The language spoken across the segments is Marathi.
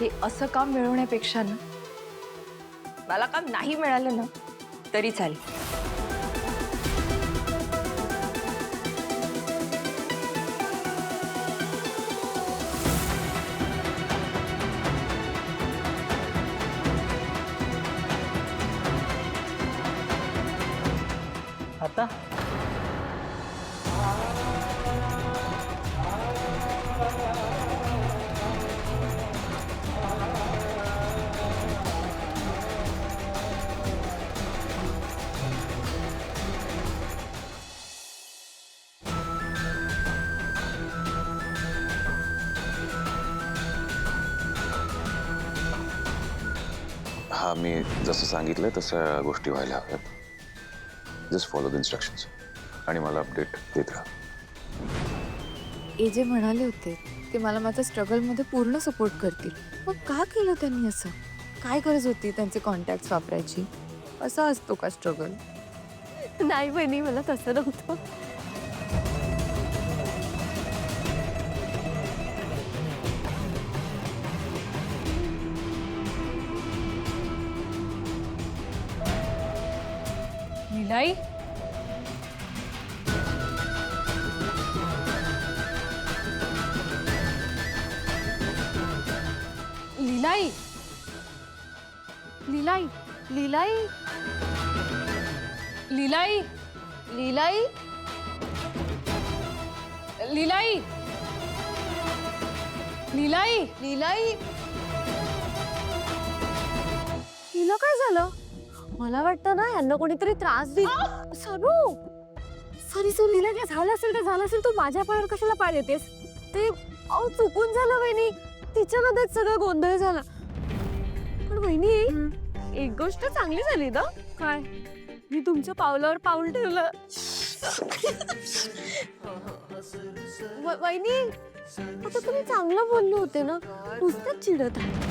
हे असं काम मिळवण्यापेक्षा ना मला काम नाही मिळालं ना तरी चालेल. आता हा, मी जसं सांगितलंय तसं गोष्टी व्हायला हव्यात. जस्ट फॉलो द इन्स्ट्रक्शन्स आणि मला अपडेट देत राहा. ए जे म्हणाले होते ते मला माझ्या स्ट्रगलमध्ये पूर्ण सपोर्ट करतील. मग का केलं त्यांनी असं? काय गरज होती त्यांचे कॉन्टॅक्ट्स वापरायची? असा असतो का स्ट्रगल? नाही बहिणी, मला तसं नव्हतं. लीलाई, लीलाई, लीलाई, लीलाई, लीलाई, लीलाई, लीलाई, लीलाई, लीलाई. हिला काय झालं? मला वाटतं ना यांना कोणीतरी त्रास दिला. सरू, सॉरी सॉरी, हिला काय झालं असेल तर झालं असेल. तू माझ्या पायावर कशाला पाय देतेस? ते चुकून झालं वहिनी. तिच्या मध्येच सगळं गोंधळ झाला. पण वहिनी, एक गोष्ट चांगली झाली ना. काय? मी तुमच्या पावलावर पाऊल ठेवलं. वहिनी, आता तुम्ही चांगलं बोलले होते ना, नुसतंच चिडत आहे.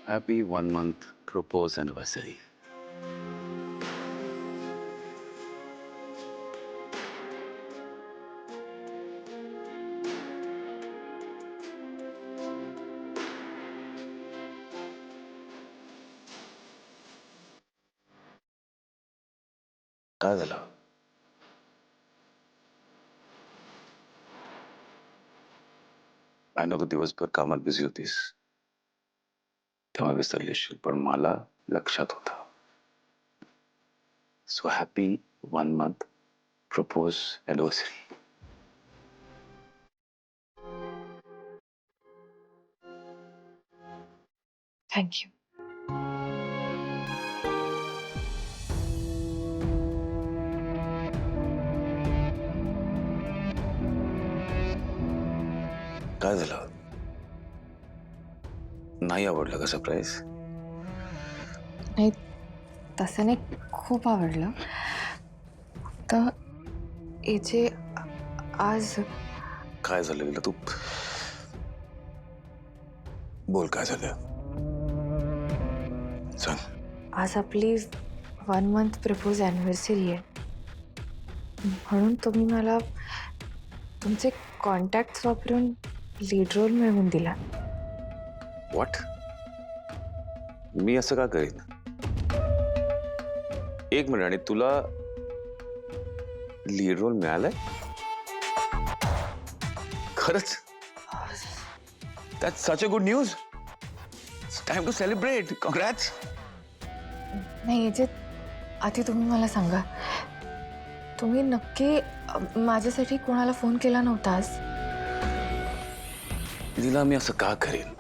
Happy 1 month propose anniversary. काय झालं? आय नो तू दिवसभर कामात बिझी होतीस तेव्हा विसरली असशील, पण मला लक्षात होतं. So happy 1 month propose anniversary. Thank you. काय झालं? नाही आवडलं का सरप्राईज? नाही, तसं नाही, खूप आवडलं. तर ए जे आज काय झालं तू बोल, काय झालं सांग. आज आपली 1 month प्रपोज अॅनिव्हर्सरी आहे. म्हणून तुम्ही मला तुमचे कॉन्टॅक्ट वापरून लीड रोल मिळवून दिला. व्हॉट? मी असं का करीन? एक मिनिट, आणि तुला लीड रोल मिळालाय खरंच? That's such a good news. It's time to celebrate. Congrats. नाही जे आधी तुम्ही मला सांगा, तुम्ही नक्की माझ्यासाठी कोणाला फोन केला नव्हता आज? लीला, मी असं का करेन?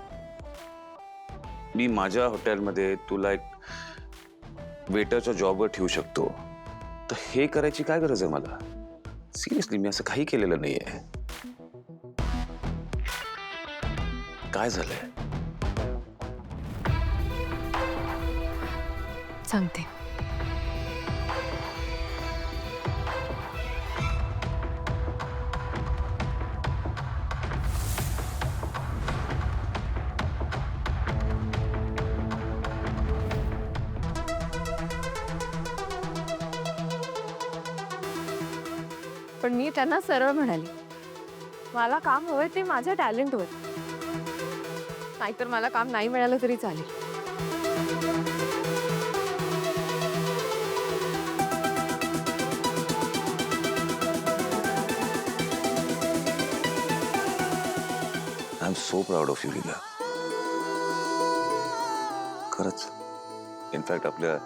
मी माझ्या हॉटेलमध्ये तुला एक वेटरच्या जॉबवर ठेवू शकतो, तर हे करायची काय गरज आहे मला? सिरियसली, मी असं काही केलेलं नाहीये. काय झालंय? सांगते. पण मी त्यांना सरळ म्हणाली, मला काम हवंय ते माझ्या टॅलेंटवर, नाहीतर मला काम नाही मिळालं तरी चालेल. I am so proud of you Leela. खरंच. इनफॅक्ट आपल्या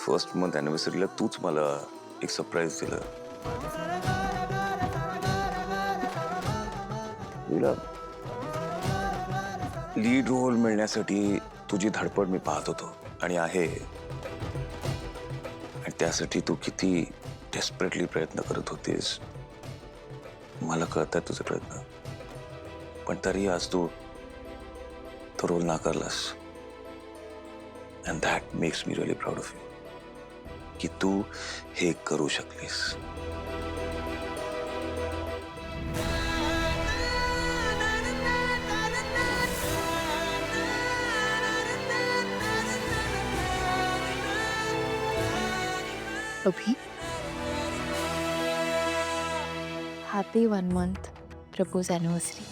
फर्स्ट मंथ अॅनिव्हर्सरीला तूच मला एक सरप्राईज दिलं. लीला, लीड रोल मिळण्यासाठी तुझी धडपड मी पाहत होतो आणि आहे, आणि त्यासाठी तू किती डेस्परेटली प्रयत्न करत होतीस मला कळतात तुझे प्रयत्न. पण तरी आज तू तो रोल नाकारलास. And that makes me really proud of you की तू हे करू शकलीस. Abhi, happy 1 month propose anniversary.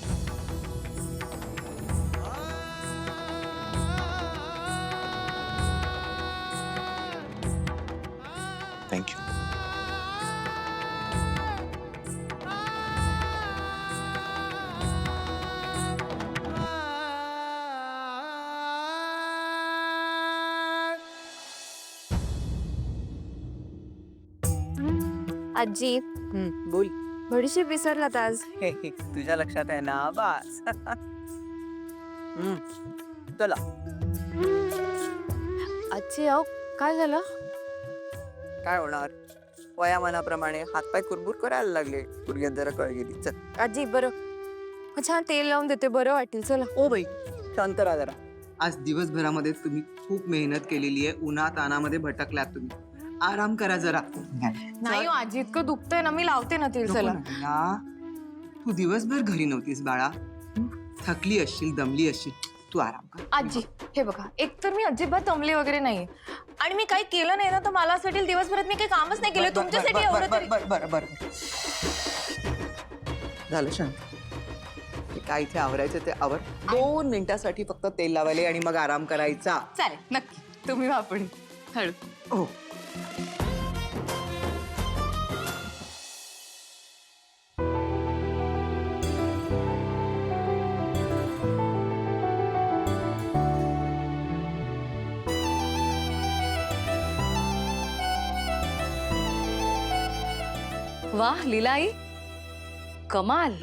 Thank you. आजी, बोल. बडीशेप विसरलात आज. तुझ्या लक्षात आहे ना? बास. चला. आजी अहो, काय झालं? काय होणार? वयामानाप्रमाणे हातपाय कुरबुर करायला लागले. गुडघ्यात जरा कळ गेली. चल. आजी बरं, छान तेल लावून देते, बरं वाटेल. चला. ओ बाई, शांत राहा जरा. आज दिवसभरामध्ये तुम्ही खूप मेहनत केलेली आहे. उन्हा तानामध्ये भटकलात तुम्ही. आराम करा जरा. नाही हो, आजी इतकं दुखतंय ना, मी लावते ना तेल. चला. तू दिवसभर घरी नव्हतीस बाळा. थकली असशील, दमली असशील. तू आराम कर. आजी हे बघा, एकतर मी अजिबात दमले वगैरे नाही, आणि मी काही केलं नाही ना, तर मला असं वाटेल दिवसभरात मी काही कामच नाही केलं तुमच्यासाठी. एवढं तरी बरं झालं शांत. काय इथे आवरायचं ते आवर. 2 मिनिटासाठी फक्त तेल लावायला आणि मग आराम करायचा. चालेल, नक्की. तुम्ही वापरून हळू. हो. वाह लीलाई, कमाल.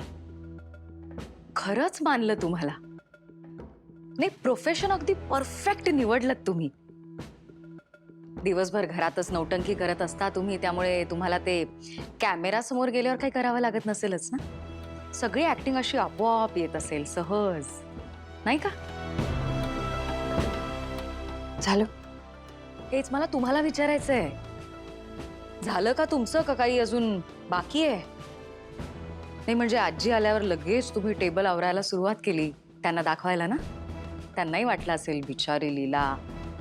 खरंच मानलं तुम्हाला. नाही, प्रोफेशन अगदी परफेक्ट निवडलं तुम्ही. दिवसभर घरातच नौटंकी करत असता तुम्ही, त्यामुळे तुम्हाला ते कॅमेरा समोर गेल्यावर काही करावं लागत नसेलच ना. सगळी ऍक्टिंग अशी आपोआप येत असेल, सहज, नाही का? झालं. हेच मला तुम्हाला विचारायचंय. झालं का तुमचं, का काही अजून बाकी आहे? नाही म्हणजे आजी आल्यावर लगेच तुम्ही टेबल आवरायला सुरुवात केली, त्यांना दाखवायला ना. त्यांनाही वाटलं असेल बिचारी लीला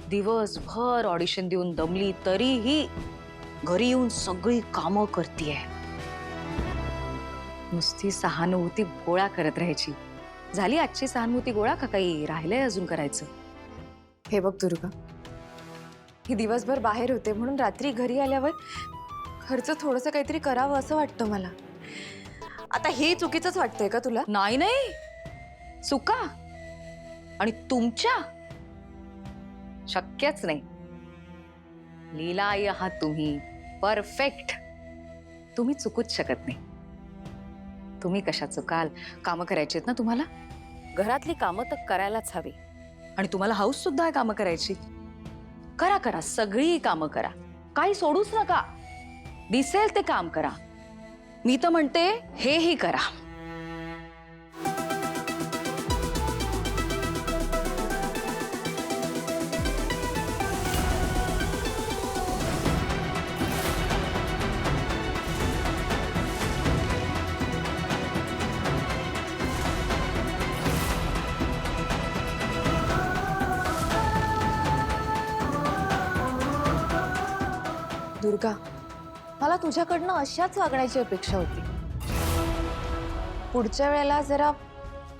दिवसभर ऑडिशन देऊन दमली, तरीही घरी येऊन सगळी कामं करतीये. नुसती सहानुभूती गोळा करत राहायची. झाली आजची सहानुभूती गोळा का काही राहिलंय अजून करायचं? हे बघ दुर्गा, ही दिवसभर बाहेर होते म्हणून रात्री घरी आल्यावर घरचं थोडंसं काहीतरी करावं असं वाटतं मला. आता हे चुकीचंच वाटतंय का तुला? नाही नाही, चुका आणि तुमच्या शक्यच नाही. लीला आई आहात तुम्ही, परफेक्ट. तुम्ही चुकूच शकत नाही. तुम्ही कशा चुकाल? कामं करायची आहेत ना तुम्हाला? घरातली कामं तर करायलाच हवी. आणि तुम्हाला हाऊस सुद्धा आहे कामं करायची. करा करा, सगळी कामं करा, काही सोडूच नका. दिसेल ते काम करा. मी तर म्हणते हेही करा. दुर्गा, मला तुझ्याकडनं अशाच वागण्याची अपेक्षा होती. पुढच्या वेळेला जरा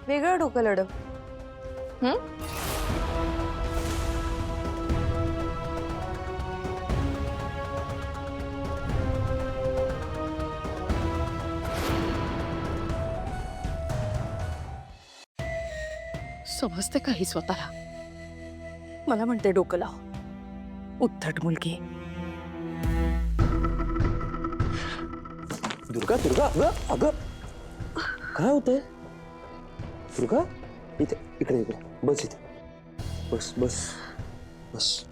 वेगळं डोकं लढव. समजते काही स्वतःला. मला म्हणते डोकं लाव, उद्धट मुलगी. दुर्गा दुर्गा अगं अगं काय होतंय? दुर्गा इथे इकडे इकडे बस, इथे बस बस बस.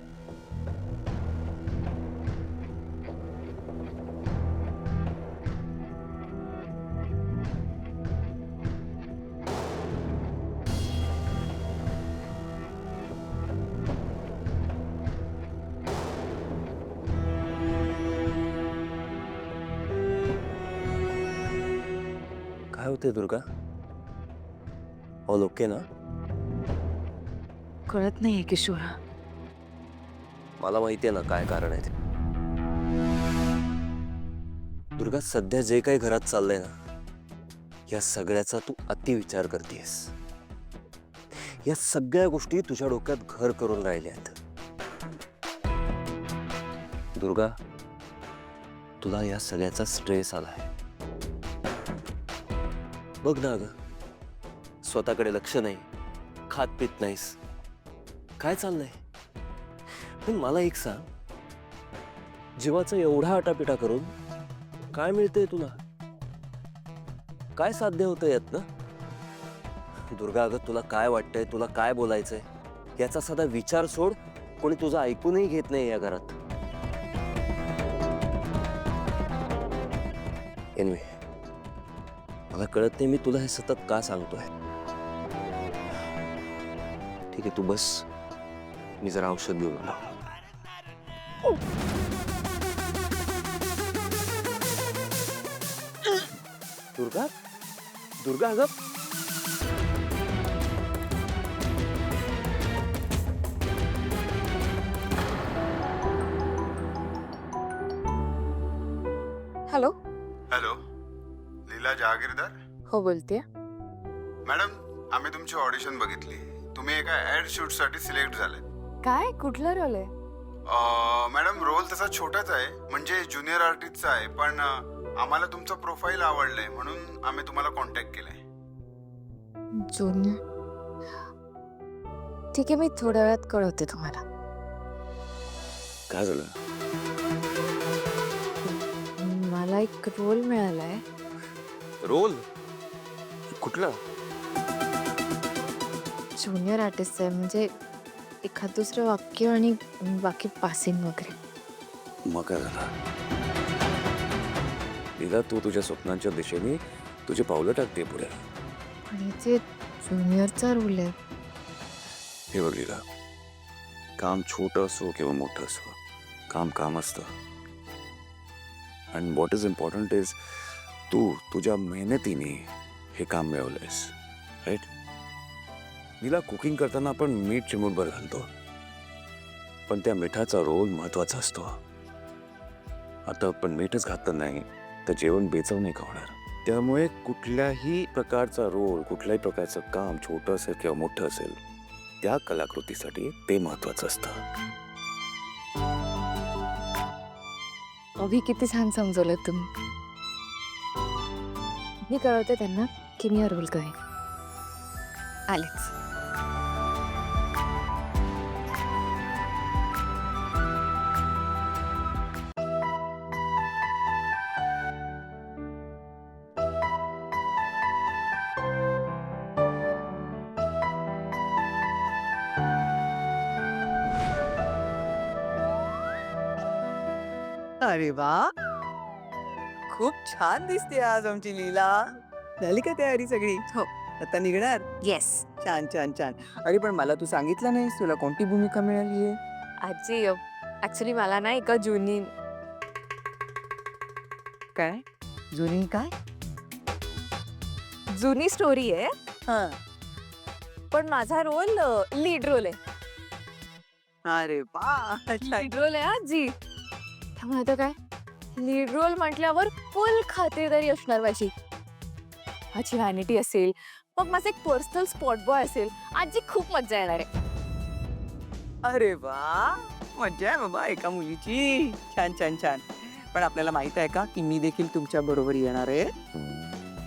काय होते दुर्गा? ऑल ओके ना? कळत नाहीये किशोर. मला माहितीये ना काय कारण आहे ते. दुर्गा, सध्या जे काही घरात चाललंय ना, या सगळ्याचा तू अतिविचार करतेस. या सगळ्या गोष्टी तुझ्या डोक्यात घर करून राहिल्यात. दुर्गा, तुला या सगळ्याचा स्ट्रेस आलाय. बघ ना ग, स्वतःकडे लक्ष नाही, खात पित नाहीस, काय चाललंय? पण मला एक सांग, जीवाचा एवढा आटापिटा करून काय मिळतंय तुला? काय साध्य होतं यात ना? दुर्गा अगं, तुला काय वाटतंय, तुला काय बोलायचंय याचा साधा विचार सोड. कोणी तुझं ऐकूनही घेत नाही या घरात. एनिवे, मला कळत नाही मी तुला हे सतत का सांगतोय. ठीक आहे, तू बस, मी जरा औषध घेऊन आलो. दुर्गा दुर्गा अगं, हॅलो. हॅलो, लीला जहागीरदार. हो, बोलते. मॅडम, आम्ही तुमची ऑडिशन बघितली. तुम्ही एका ऍड शूट साठी सिलेक्ट झाले. काय? कुठला रोल आहे? मॅडम, रोल तसा छोटाच आहे, म्हणजे ज्युनियर आर्टिस्टचा आहे, पण आम्हाला तुमचं प्रोफाईल आवडलंय म्हणून आम्ही तुम्हाला कॉन्टॅक्ट केलंय. जुनियर. ठीक आहे, मी थोड्या वेळात कळवते तुम्हाला. काय झालं? मला एक रोल मिळालाय. रोल कुठला? ज्युनियर आर्टिस्ट आहे, म्हणजे एखाद दुसरं वाक्य आणि बाकी पासिंग वगैरे. मग काय झालं? लीला, तू तुझ्या स्वप्नांच्या दिशेने तुझी पावलं टाकते पुढे. आणि ते ज्युनियरचा रोल आहे. हे बघ लीला, काम छोटं असो किंवा मोठं असो, काम काम असतं. And what is important is तू तुझ्या मेहनतीने हे काम मिळवलंयस, राईट? लीला, कुकिंग करताना आपण मीठ चिमूटभर घालतो, पण त्या मिठाचा रोल महत्वाचा असतो. आता आपण मीठच घातलं नाही तर जेवण बेचव नाही का होणार? त्यामुळे कुठल्याही प्रकारचा रोल, कुठल्याही प्रकारचं काम, छोटं असेल किंवा मोठं असेल, त्या कलाकृतीसाठी ते महत्वाचं असतं. अभि, किती छान समजवलं तुम्ही. मी कळवते त्यांना की मी हा रोल करेन. आलेच. अरे वा, खूप छान दिसते आज आमची लीला. झाली का तयारी सगळी? हो. आता निघणार? येस. छान छान छान. अरे पण मला तू सांगितलं नाहीस तुला कोणती भूमिका मिळाली आहे? आजी, ऍक्च्युली मला ना एका जुनी काय जुनी काय? जुनी स्टोरी आहे, हा. पण माझा रोल लीड रोल आहे. अरे वा, लीड रोल आहे आजी. त्यामुळे आता काय, लीड रोल म्हटल्यावर फुल खातेदारी असणार माझी. माझी व्हॅनिटी असेल, मग माझं एक पर्सनल स्पॉट बॉय असेल. आजी, खूप मजा येणार आहे. अरे वा, मजा आहे बाबा एका मुलीची. छान छान छान. पण आपल्याला माहित आहे का की मी देखील तुमच्या बरोबर येणार आहे?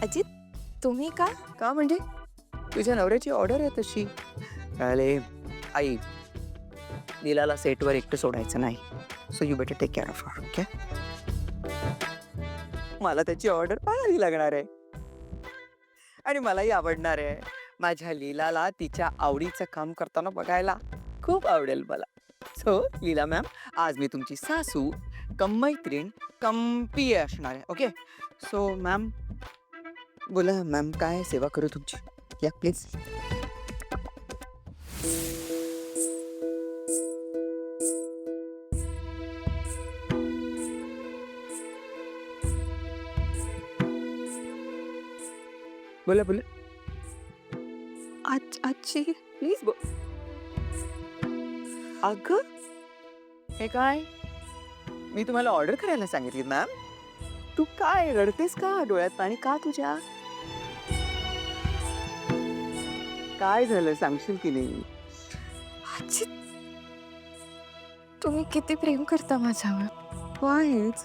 आजी, तुम्ही का? का म्हणजे तुझ्या नवऱ्याची ऑर्डर आहे तशी. अरे आई, लीलाला सेटवर एकटं सोडायचं नाही. So you better take care of her. Okay, मला त्याची ऑर्डर पाळावी लागणार आहे आणि मलाही आवडणार आहे. माझ्या लीलाला तिच्या आवडीचं काम करताना बघायला खूप आवडेल मला. सो लीला मॅम, आज मी तुमची सासू कम मैत्रीण कम पी असणार आहे. ओके, सो मॅम बोला मॅम, काय सेवा करू तुमची? या प्लीज. बोला बोला. आजी प्लीज बोल. अगं, हे काय? मी तुम्हाला ऑर्डर करायला सांगितली मॅम. तू काय रडतेस का? डोळ्यात पाणी का तुझ्या? काय झालं सांगशील की नाही? आजी, तुम्ही किती प्रेम करता माझ्यावर. काहीच.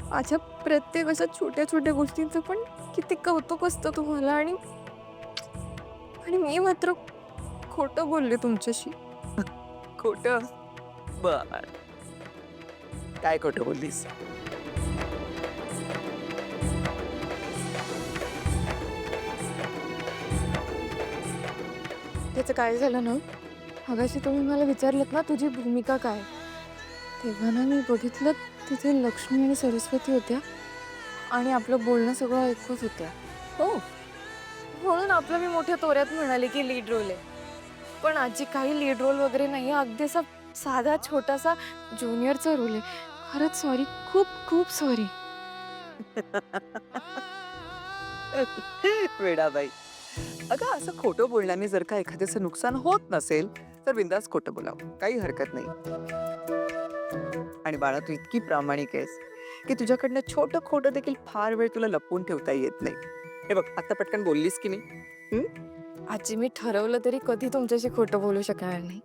माझ्या प्रत्येक अशा छोट्या छोट्या गोष्टींचं पण किती कौतुक असतं तुम्हाला. आणि मी मात्र खोटं बोलले तुमच्याशी. खोटं? बर, काय खोटं बोललीस? त्याचं काय झालं ना, मगाशी तुम्ही मला विचारलं ना तुझी भूमिका काय, तेव्हा ना मी बघितलं तिथे लक्ष्मी आणि सरस्वती होत्या आणि आपलं बोलणं सगळं ऐकत होत्या. हो, म्हणून आपलं मी मोठ्या तोऱ्यात म्हणाले की लीड रोल आहे. पण आजी, काही लीड रोल वगैरे नाही आहे. अगदी असा साधा छोटासा ज्युनियरचा रोल आहे. खरंच सॉरी, खूप खूप सॉरी. वेडाबाई, अगं असं खोटं बोलण्याने जर का एखाद्याचं नुकसान होत नसेल तर बिंदास खोटं बोलावं, काही हरकत नाही. आणि बाळा, तू इतकी प्रामाणिक आहेस की तुझ्याकडनं छोटं खोटं देखील फार वेळ तुला लपवून ठेवता येत नाही. हे बघ, आता पटकन बोललीस की नाही? आजी, मी ठरवलं तरी कधी तुमच्याशी खोटं बोलू शकणार नाही.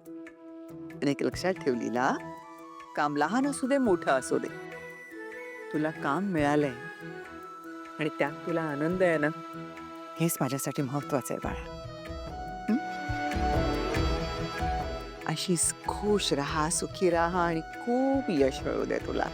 आणि एक लक्षात ठेवलीला, काम लहान असू दे मोठं असू दे, तुला काम मिळालंय आणि त्यात तुला आनंद आहे ना, हेच माझ्यासाठी महत्वाचं आहे बाळा. अशीच खुश राहा, सुखी राहा आणि खूप यश मिळू दे तुला.